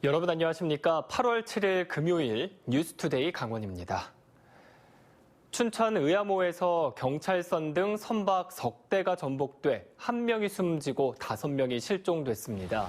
여러분 안녕하십니까? 8월 7일 금요일 뉴스투데이 강원입니다. 춘천 의암호에서 경찰선 등 선박 석 대가 전복돼 1명이 숨지고 5명이 실종됐습니다.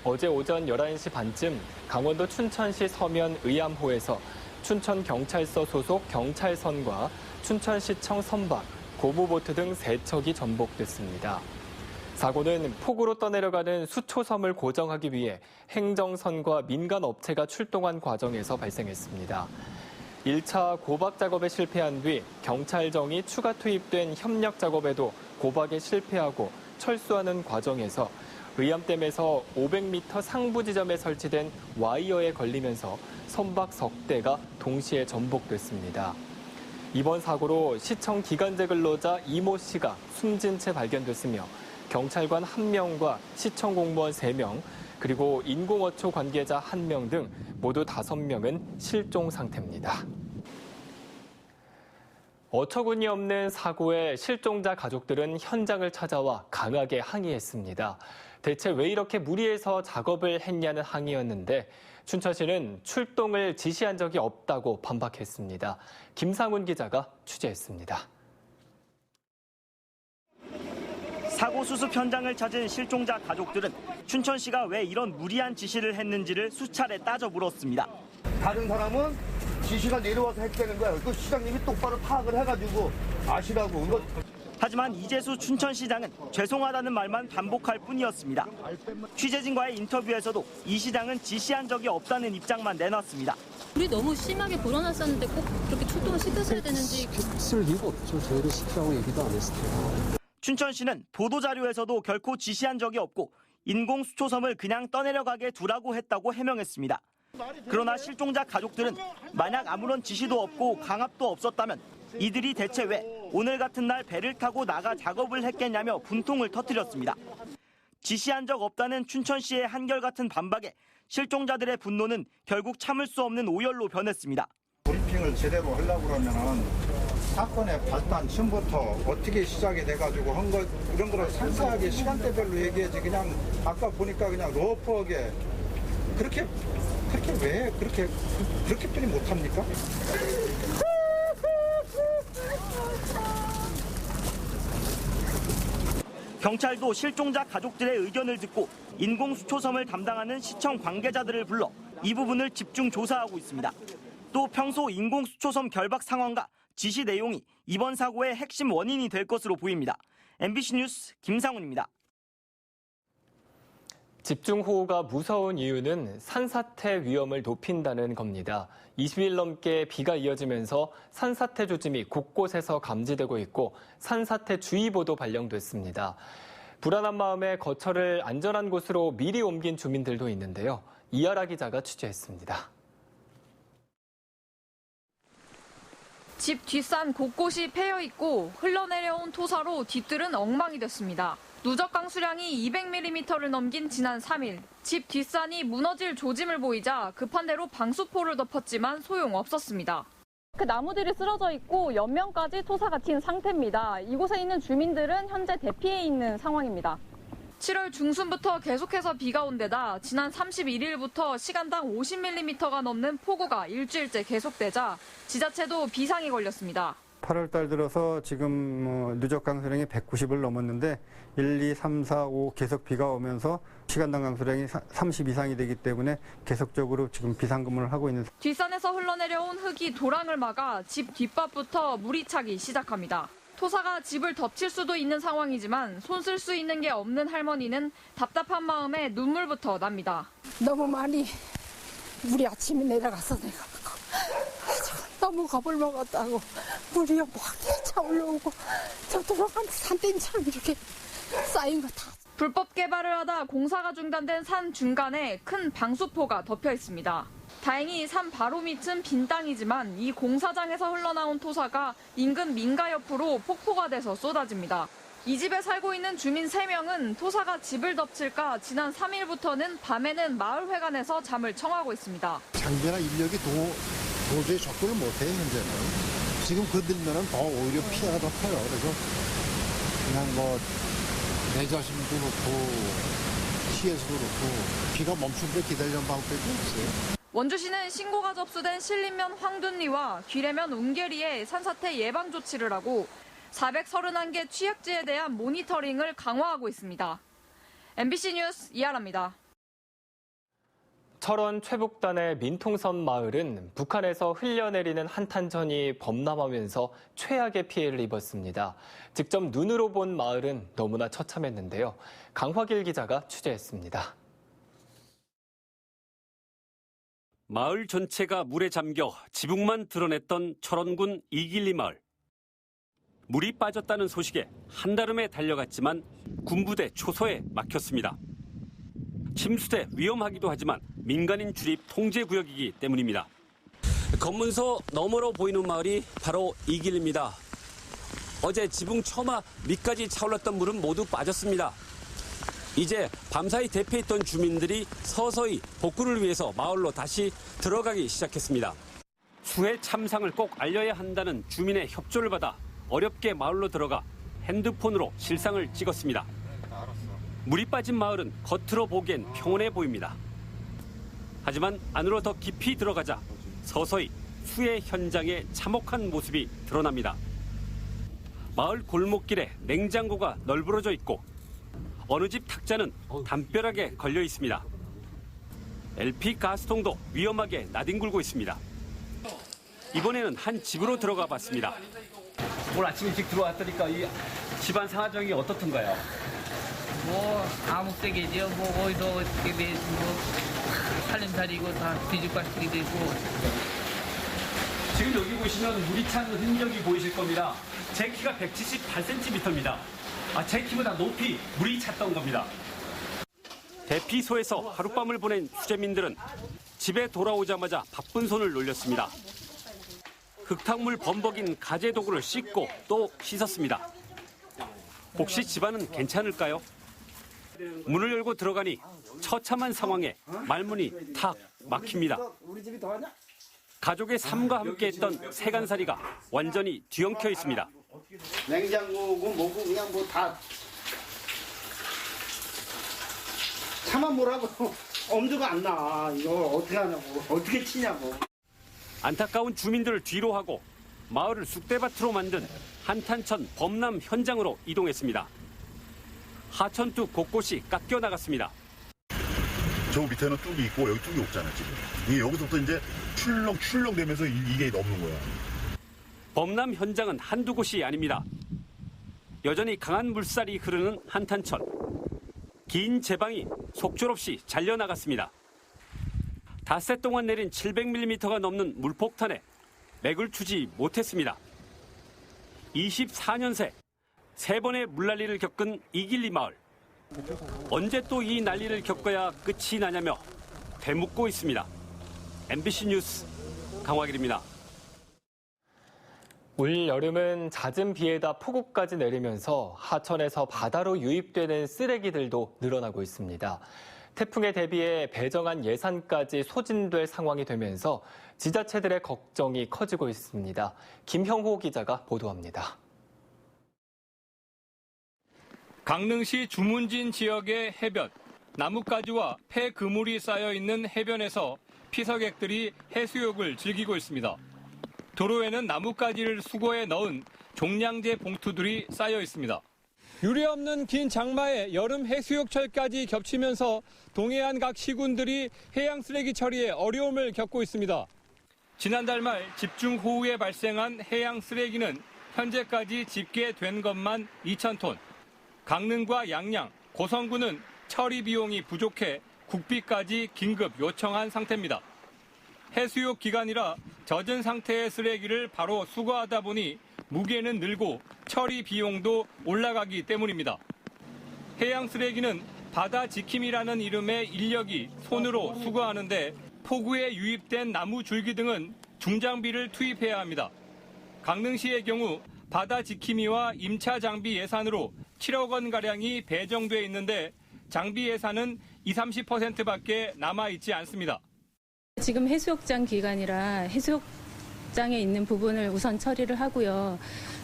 어제 오전 11시 반쯤 강원도 춘천시 서면 의암호에서 춘천경찰서 소속 경찰선과 춘천시청 선박, 고무보트 등 3척이 전복됐습니다. 사고는 폭우로 떠내려가는 수초섬을 고정하기 위해 행정선과 민간업체가 출동한 과정에서 발생했습니다. 1차 고박 작업에 실패한 뒤 경찰정이 추가 투입된 협력 작업에도 고박에 실패하고 철수하는 과정에서 의암댐에서 500m 상부 지점에 설치된 와이어에 걸리면서 선박 석 대가 동시에 전복됐습니다. 이번 사고로 시청 기간제 근로자 이모 씨가 숨진 채 발견됐으며 경찰관 1명과 시청 공무원 3명, 그리고 인공어초 관계자 1명 등 모두 5명은 실종 상태입니다. 어처구니 없는 사고에 실종자 가족들은 현장을 찾아와 강하게 항의했습니다. 대체 왜 이렇게 무리해서 작업을 했냐는 항의였는데 춘천시는 출동을 지시한 적이 없다고 반박했습니다. 김상훈 기자가 취재했습니다. 사고 수습 현장을 찾은 실종자 가족들은 춘천시가 왜 이런 무리한 지시를 했는지를 수차례 따져 물었습니다. 다른 사람은 지시가 내려와서 했다는 거야. 그 시장님이 똑바로 파악을 해가지고 아시라고. 하지만 이재수 춘천시장은 죄송하다는 말만 반복할 뿐이었습니다. 취재진과의 인터뷰에서도 이 시장은 지시한 적이 없다는 입장만 내놨습니다. 우리 너무 심하게 불어났었는데 꼭 그렇게 출동을 시켰어야 되는지. 쓸 이유가 없죠. 저희를 시키라고 얘기도 안 했을 테고. 춘천시는 보도자료에서도 결코 지시한 적이 없고 인공수초섬을 그냥 떠내려가게 두라고 했다고 해명했습니다. 그러나 실종자 가족들은 만약 아무런 지시도 없고 강압도 없었다면 이들이 대체 왜 오늘 같은 날 배를 타고 나가 작업을 했겠냐며 분통을 터뜨렸습니다. 지시한 적 없다는 춘천시의 한결같은 반박에 실종자들의 분노는 결국 참을 수 없는 오열로 변했습니다. 브리핑을 제대로 하려고 그러면 사건의 발단 처음부터 어떻게 시작이 돼가지고 한 것 이런 거를 상세하게 시간대별로 얘기해야지. 그냥 아까 보니까 그냥 러프하게 그렇게 왜 그렇게뿐이 못합니까? 경찰도 실종자 가족들의 의견을 듣고 인공수초섬을 담당하는 시청 관계자들을 불러 이 부분을 집중 조사하고 있습니다. 또 평소 인공수초섬 결박 상황과 지시 내용이 이번 사고의 핵심 원인이 될 것으로 보입니다. MBC 뉴스 김상훈입니다. 집중호우가 무서운 이유는 산사태 위험을 높인다는 겁니다. 20일 넘게 비가 이어지면서 산사태 조짐이 곳곳에서 감지되고 있고 산사태주의보도 발령됐습니다. 불안한 마음에 거처를 안전한 곳으로 미리 옮긴 주민들도 있는데요. 이하라 기자가 취재했습니다. 집 뒷산 곳곳이 패여있고 흘러내려온 토사로 뒤뜰은 엉망이 됐습니다. 누적 강수량이 200mm를 넘긴 지난 3일, 집 뒷산이 무너질 조짐을 보이자 급한 대로 방수포를 덮었지만 소용없었습니다. 그 나무들이 쓰러져 있고 옆면까지 토사가 튄 상태입니다. 이곳에 있는 주민들은 현재 대피해 있는 상황입니다. 7월 중순부터 계속해서 비가 온 데다 지난 31일부터 시간당 50mm가 넘는 폭우가 일주일째 계속되자 지자체도 비상이 걸렸습니다. 8월 달 들어서 지금 누적 강수량이 190을 넘었는데 1, 2, 3, 4, 5 계속 비가 오면서 시간당 강수량이 30 이상이 되기 때문에 계속적으로 지금 비상근무를 하고 있는. 뒷산에서 흘러내려온 흙이 도랑을 막아 집 뒷밭부터 물이 차기 시작합니다. 토사가 집을 덮칠 수도 있는 상황이지만 손 쓸 수 있는 게 없는 할머니는 답답한 마음에 눈물부터 납니다. 너무 많이 물이 아침에 내려가서 내가 너무 겁을 먹었다고. 물이 막 차올라오고 저 들어가면 산더미처럼 이렇게 쌓인 거 다. 불법 개발을 하다 공사가 중단된 산 중간에 큰 방수포가 덮여 있습니다. 다행히 산 바로 밑은 빈 땅이지만 이 공사장에서 흘러나온 토사가 인근 민가 옆으로 폭포가 돼서 쏟아집니다. 이 집에 살고 있는 주민 3명은 토사가 집을 덮칠까 지난 3일부터는 밤에는 마을회관에서 잠을 청하고 있습니다. 장비나 인력이 도저히 접근을 못해요, 현재는. 지금 건들면 더 오히려 피해가 더 커요. 그래서 그냥 내 자신도 그렇고 피해서도 그렇고 비가 멈추는 데 기다리는 방법밖에 없어요. 원주시는 신고가 접수된 신림면 황둔리와 귀래면 웅계리에 산사태 예방 조치를 하고 431개 취약지에 대한 모니터링을 강화하고 있습니다. MBC 뉴스 이하라입니다. 철원 최북단의 민통선 마을은 북한에서 흘려내리는 한탄전이 범람하면서 최악의 피해를 입었습니다. 직접 눈으로 본 마을은 너무나 처참했는데요. 강화길 기자가 취재했습니다. 마을 전체가 물에 잠겨 지붕만 드러냈던 철원군 이길리 마을. 물이 빠졌다는 소식에 한달음에 달려갔지만 군부대 초소에 막혔습니다. 침수돼 위험하기도 하지만 민간인 출입 통제 구역이기 때문입니다. 검문소 너머로 보이는 마을이 바로 이길리입니다. 어제 지붕 처마 밑까지 차올랐던 물은 모두 빠졌습니다. 이제 밤사이 대피했던 주민들이 서서히 복구를 위해서 마을로 다시 들어가기 시작했습니다. 수해 참상을 꼭 알려야 한다는 주민의 협조를 받아 어렵게 마을로 들어가 핸드폰으로 실상을 찍었습니다. 물이 빠진 마을은 겉으로 보기엔 평온해 보입니다. 하지만 안으로 더 깊이 들어가자 서서히 수해 현장의 참혹한 모습이 드러납니다. 마을 골목길에 냉장고가 널브러져 있고 어느 집 탁자는 담벼락에 걸려 있습니다. LP 가스통도 위험하게 나뒹굴고 있습니다. 이번에는 한 집으로 들어가 봤습니다. 오늘 아침 일찍 들어왔더니까 이 집안 상황이 어떻던가요? 뭐 아무짝이죠. 뭐 어디서 어떻게 돼, 뭐 살림살이고 다 뒤죽박죽이 되고. 지금 여기 보시면 물이 찬 흔적이 보이실 겁니다. 제 키가 178cm입니다. 제 키보다 높이 물이 찼던 겁니다. 대피소에서 하룻밤을 보낸 수재민들은 집에 돌아오자마자 바쁜 손을 놀렸습니다. 흙탕물 범벅인 가재 도구를 씻고 또 씻었습니다. 혹시 집안은 괜찮을까요? 문을 열고 들어가니 처참한 상황에 말문이 탁 막힙니다. 가족의 삶과 함께했던 세간살이가 완전히 뒤엉켜 있습니다. 냉장고고 뭐고 그냥 뭐 다 차만 뭐라고 엄두가 안 나. 이거 어떻게 하냐고 어떻게 치냐고. 안타까운 주민들을 뒤로 하고 마을을 쑥대밭으로 만든 한탄천 범람 현장으로 이동했습니다. 하천뚝 곳곳이 깎여 나갔습니다. 저 밑에는 뚝이 있고 여기 뚝이 없잖아 지금. 이게 여기서부터 이제 출렁출렁 되면서 이게 넘는 거야. 범람 현장은 한두 곳이 아닙니다. 여전히 강한 물살이 흐르는 한탄천. 긴 제방이 속절없이 잘려나갔습니다. 닷새 동안 내린 700mm가 넘는 물폭탄에 맥을 추지 못했습니다. 24년 새 3번의 물난리를 겪은 이길리 마을. 언제 또 이 난리를 겪어야 끝이 나냐며 되묻고 있습니다. MBC 뉴스 강화길입니다. 올 여름은 잦은 비에다 폭우까지 내리면서 하천에서 바다로 유입되는 쓰레기들도 늘어나고 있습니다. 태풍에 대비해 배정한 예산까지 소진될 상황이 되면서 지자체들의 걱정이 커지고 있습니다. 김형호 기자가 보도합니다. 강릉시 주문진 지역의 해변, 나뭇가지와 폐 그물이 쌓여 있는 해변에서 피서객들이 해수욕을 즐기고 있습니다. 도로에는 나뭇가지를 수거해 넣은 종량제 봉투들이 쌓여 있습니다. 유례없는 긴 장마에 여름 해수욕철까지 겹치면서 동해안 각 시군들이 해양 쓰레기 처리에 어려움을 겪고 있습니다. 지난달 말 집중호우에 발생한 해양 쓰레기는 현재까지 집계된 것만 2,000톤. 강릉과 양양, 고성군은 처리 비용이 부족해 국비까지 긴급 요청한 상태입니다. 해수욕 기간이라 젖은 상태의 쓰레기를 바로 수거하다 보니 무게는 늘고 처리 비용도 올라가기 때문입니다. 해양 쓰레기는 바다 지킴이라는 이름의 인력이 손으로 수거하는데 폭우에 유입된 나무 줄기 등은 중장비를 투입해야 합니다. 강릉시의 경우 바다 지킴이와 임차 장비 예산으로 7억 원가량이 배정돼 있는데 장비 예산은 20-30%밖에 남아있지 않습니다. 지금 해수욕장 기간이라 해수욕장에 있는 부분을 우선 처리를 하고요.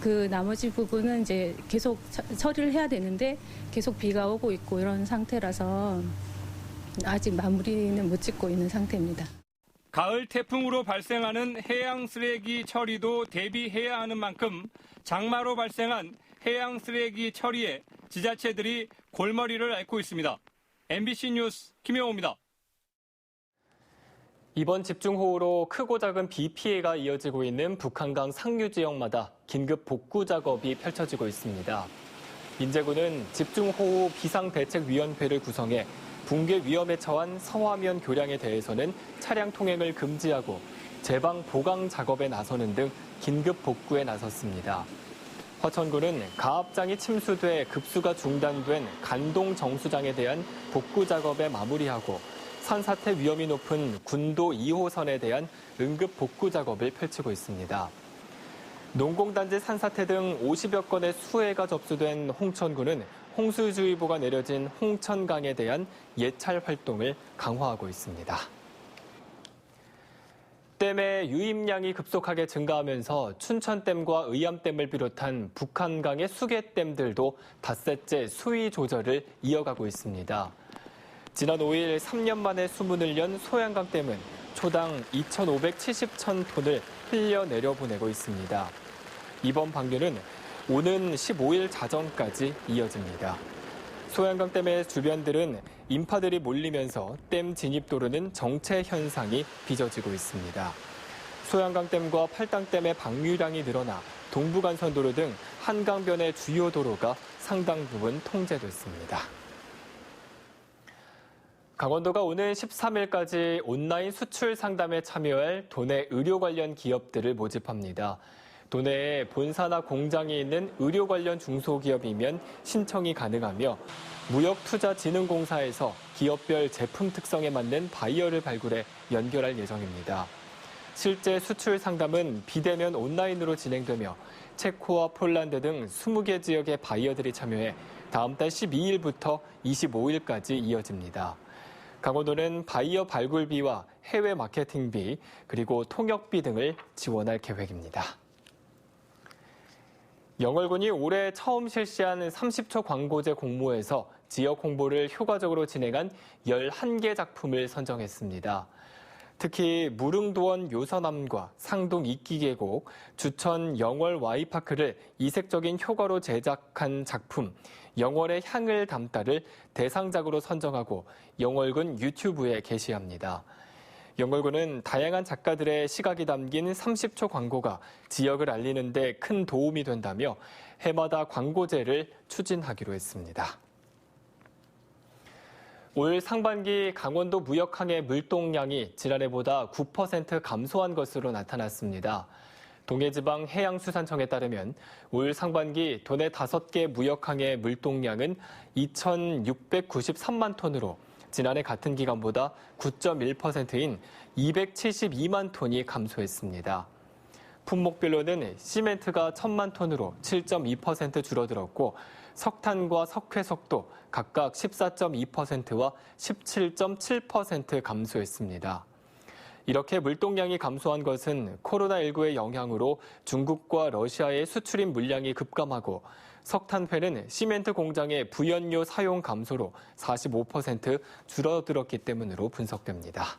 그 나머지 부분은 이제 계속 처리를 해야 되는데 계속 비가 오고 있고 이런 상태라서 아직 마무리는 못 짓고 있는 상태입니다. 가을 태풍으로 발생하는 해양 쓰레기 처리도 대비해야 하는 만큼 장마로 발생한 해양 쓰레기 처리에 지자체들이 골머리를 앓고 있습니다. MBC 뉴스 김영호입니다. 이번 집중호우로 크고 작은 비 피해가 이어지고 있는 북한강 상류 지역마다 긴급 복구 작업이 펼쳐지고 있습니다. 인제군은 집중호우 비상대책위원회를 구성해 붕괴 위험에 처한 서화면 교량에 대해서는 차량 통행을 금지하고 제방 보강 작업에 나서는 등 긴급 복구에 나섰습니다. 화천군은 가압장이 침수돼 급수가 중단된 간동 정수장에 대한 복구 작업에 마무리하고 산사태 위험이 높은 군도 2호선에 대한 응급 복구 작업을 펼치고 있습니다. 농공단지 산사태 등 50여 건의 수해가 접수된 홍천군은 홍수주의보가 내려진 홍천강에 대한 예찰 활동을 강화하고 있습니다. 댐의 유입량이 급속하게 증가하면서 춘천댐과 의암댐을 비롯한 북한강의 수계댐들도 닷새째 수위 조절을 이어가고 있습니다. 지난 5일 3년 만에 수문을 연 소양강댐은 초당 2,570천 톤을 흘려 내려보내고 있습니다. 이번 방류는 오는 15일 자정까지 이어집니다. 소양강댐의 주변들은 인파들이 몰리면서 댐 진입도로는 정체 현상이 빚어지고 있습니다. 소양강댐과 팔당댐의 방류량이 늘어나 동부간선도로 등 한강변의 주요 도로가 상당 부분 통제됐습니다. 강원도가 오는 13일까지 온라인 수출 상담에 참여할 도내 의료 관련 기업들을 모집합니다. 도내에 본사나 공장이 있는 의료 관련 중소기업이면 신청이 가능하며 무역투자진흥공사에서 기업별 제품 특성에 맞는 바이어를 발굴해 연결할 예정입니다. 실제 수출 상담은 비대면 온라인으로 진행되며 체코와 폴란드 등 20개 지역의 바이어들이 참여해 다음 달 12일부터 25일까지 이어집니다. 강원도는 바이어 발굴비와 해외 마케팅비, 그리고 통역비 등을 지원할 계획입니다. 영월군이 올해 처음 실시한 30초 광고제 공모에서 지역 홍보를 효과적으로 진행한 11개 작품을 선정했습니다. 특히 무릉도원 요서남과 상동 이끼계곡, 주천 영월 Y파크를 이색적인 효과로 제작한 작품 영월의 향을 담다를 대상작으로 선정하고 영월군 유튜브에 게시합니다. 영월군은 다양한 작가들의 시각이 담긴 30초 광고가 지역을 알리는 데 큰 도움이 된다며 해마다 광고제를 추진하기로 했습니다. 올 상반기 강원도 무역항의 물동량이 지난해보다 9% 감소한 것으로 나타났습니다. 동해지방 해양수산청에 따르면 올 상반기 도내 5개 무역항의 물동량은 2,693만 톤으로 지난해 같은 기간보다 9.1%인 272만 톤이 감소했습니다. 품목별로는 시멘트가 1,000만 톤으로 7.2% 줄어들었고 석탄과 석회석도 각각 14.2%와 17.7% 감소했습니다. 이렇게 물동량이 감소한 것은 코로나19의 영향으로 중국과 러시아의 수출입 물량이 급감하고 석탄회는 시멘트 공장의 부연료 사용 감소로 45% 줄어들었기 때문으로 분석됩니다.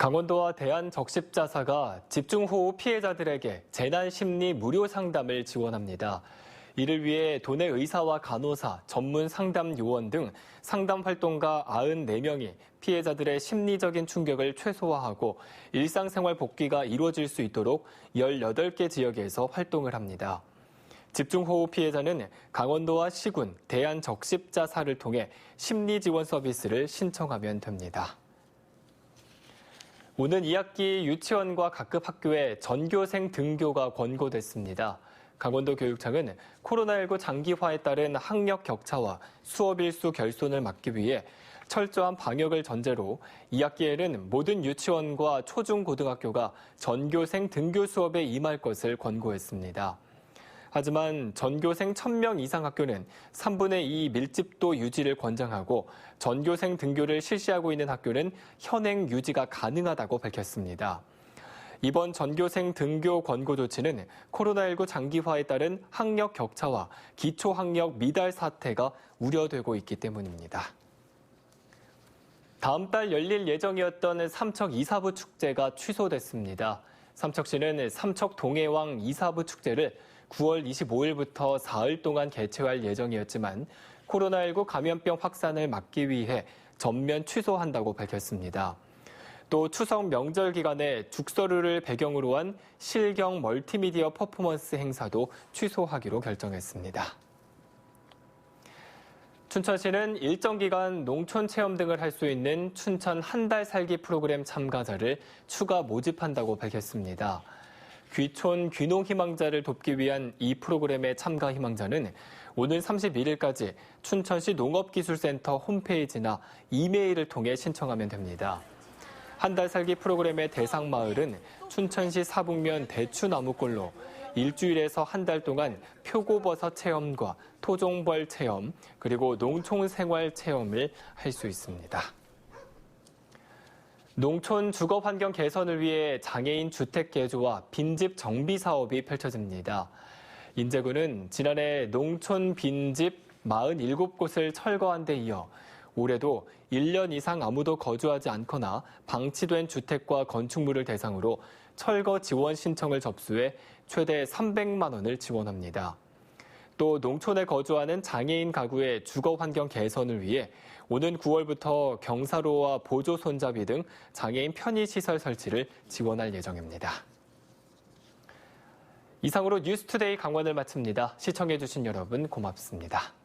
강원도와 대한적십자사가 집중호우 피해자들에게 재난심리 무료 상담을 지원합니다. 이를 위해 도내 의사와 간호사, 전문 상담 요원 등 상담 활동가 94명이 피해자들의 심리적인 충격을 최소화하고 일상생활 복귀가 이루어질 수 있도록 18개 지역에서 활동을 합니다. 집중호우 피해자는 강원도와 시군, 대한적십자사를 통해 심리지원 서비스를 신청하면 됩니다. 오는 2학기 유치원과 각급 학교에 전교생 등교가 권고됐습니다. 강원도 교육청은 코로나19 장기화에 따른 학력 격차와 수업 일수 결손을 막기 위해 철저한 방역을 전제로 2학기에는 모든 유치원과 초중고등학교가 전교생 등교 수업에 임할 것을 권고했습니다. 하지만 전교생 1000명 이상 학교는 3분의 2 밀집도 유지를 권장하고 전교생 등교를 실시하고 있는 학교는 현행 유지가 가능하다고 밝혔습니다. 이번 전교생 등교 권고 조치는 코로나19 장기화에 따른 학력 격차와 기초학력 미달 사태가 우려되고 있기 때문입니다. 다음 달 열릴 예정이었던 삼척 이사부 축제가 취소됐습니다. 삼척시는 삼척 동해왕 이사부 축제를 9월 25일부터 사흘 동안 개최할 예정이었지만 코로나19 감염병 확산을 막기 위해 전면 취소한다고 밝혔습니다. 또 추석 명절 기간에 죽서류를 배경으로 한 실경 멀티미디어 퍼포먼스 행사도 취소하기로 결정했습니다. 춘천시는 일정 기간 농촌 체험 등을 할 수 있는 춘천 한 달 살기 프로그램 참가자를 추가 모집한다고 밝혔습니다. 귀촌 귀농 희망자를 돕기 위한 이 프로그램의 참가 희망자는 오는 31일까지 춘천시 농업기술센터 홈페이지나 이메일을 통해 신청하면 됩니다. 한 달 살기 프로그램의 대상 마을은 춘천시 사북면 대추나무골로 일주일에서 한 달 동안 표고버섯 체험과 토종벌 체험, 그리고 농촌 생활 체험을 할 수 있습니다. 농촌 주거 환경 개선을 위해 장애인 주택 개조와 빈집 정비 사업이 펼쳐집니다. 인제군은 지난해 농촌 빈집 47곳을 철거한 데 이어 올해도 1년 이상 아무도 거주하지 않거나 방치된 주택과 건축물을 대상으로 철거 지원 신청을 접수해 최대 300만 원을 지원합니다. 또 농촌에 거주하는 장애인 가구의 주거 환경 개선을 위해 오는 9월부터 경사로와 보조 손잡이 등 장애인 편의시설 설치를 지원할 예정입니다. 이상으로 뉴스투데이 강원을 마칩니다. 시청해주신 여러분 고맙습니다.